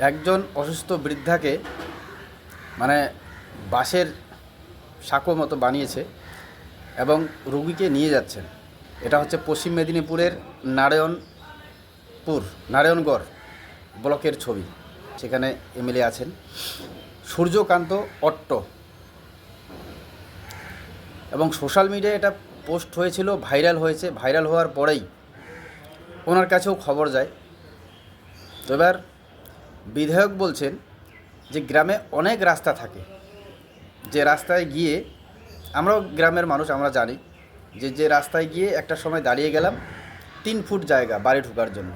একজন অসুস্থ বৃদ্ধাকে মানে বাঁশের সাঁকো মতো বানিয়েছে এবং রোগীকে নিয়ে যাচ্ছেন। এটা হচ্ছে পশ্চিম মেদিনীপুরের নারায়ণগড় ব্লকের ছবি। সেখানে এমএলএ আছেন সূর্যকান্ত অট্ট, এবং সোশ্যাল মিডিয়ায় এটা পোস্ট হয়েছিল, ভাইরাল হয়েছে। ভাইরাল হওয়ার পরেই ওনার কাছেও খবর যায়। তো এবার বিধায়ক বলছেন যে গ্রামে অনেক রাস্তা থাকে, যে রাস্তায় গিয়ে আমরাও গ্রামের মানুষ, আমরা জানি যে রাস্তায় গিয়ে একটা সময় দাঁড়িয়ে গেলাম 3 ফুট জায়গা বাড়ি ঢোকার জন্য।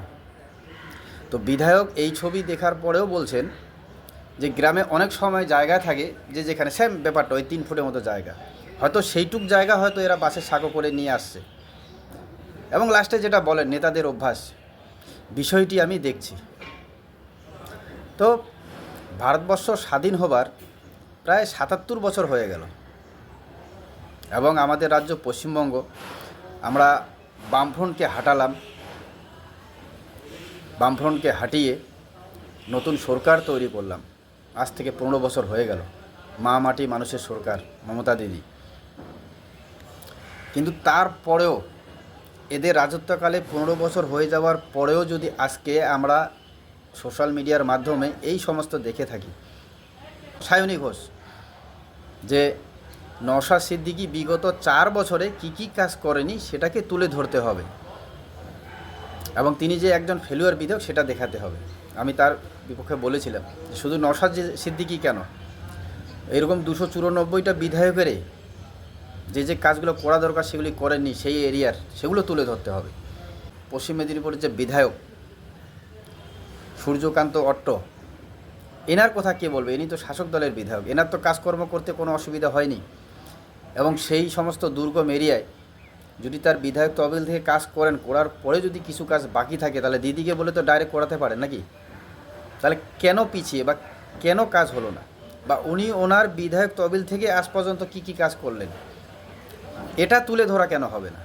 তো বিধায়ক এই ছবি দেখার পরেও বলছেন যে গ্রামে অনেক সময় জায়গা থাকে যেখানে সেম ব্যাপারটা, ওই 3 ফুটের মতো জায়গা, হয়তো সেইটুক জায়গা হয়তো এরা বাসের সাঁকো করে নিয়ে আসছে। এবং লাস্টে যেটা বলেন নেতাদের অভ্যাস, বিষয়টি আমি দেখছি। তো ভারতবর্ষ স্বাধীন হবার প্রায় 77 বছর হয়ে গেল, এবং আমাদের রাজ্য পশ্চিমবঙ্গ আমরা বামফ্রন্টকে হাঁটালাম। বামফ্রন্টকে হাঁটিয়ে নতুন সরকার তৈরি করলাম। আজ থেকে 15 বছর হয়ে গেল, মা মাটি মানুষের সরকার, মমতা দিদি। কিন্তু তারপরেও এদের রাজত্বকালে 15 বছর হয়ে যাওয়ার পরেও যদি আজকে আমরা সোশ্যাল মিডিয়ার মাধ্যমে এই সমস্ত দেখে থাকি, সায়নী ঘোষ যে নওশাদ সিদ্দিকী বিগত 4 বছরে কি কাজ করেনি সেটাকে তুলে ধরতে হবে, এবং তিনি যে একজন ফেলুয়ার বিধায়ক সেটা দেখাতে হবে। আমি তার বিপক্ষে বলেছিলাম যে শুধু নওশাদ সিদ্দিকী কেন, এরকম 294টা বিধায়কেরই যে কাজগুলো করা দরকার সেগুলি করেননি সেই এরিয়ার, সেগুলো তুলে ধরতে হবে। পশ্চিম মেদিনীপুরের যে বিধায়ক সূর্যকান্ত অট্ট, এনার কথা কে বলবে? ইনি তো শাসক দলের বিধায়ক, এনার তো কাজকর্ম করতে কোনো অসুবিধা হয়নি। এবং সেই সমস্ত দুর্গম এরিয়ায় যদি তার বিধায়ক তহবিল থেকে কাজ করার পরে যদি কিছু কাজ বাকি থাকে, তাহলে দিদিকে বলে তো ডাইরেক্ট করাতে পারেন নাকি? তাহলে কেন পিছিয়ে বা কেন কাজ হলো না, বা উনি ওনার বিধায়ক তহবিল থেকে আজ পর্যন্ত কি কাজ করলেন, এটা তুলে ধরা কেন হবে না?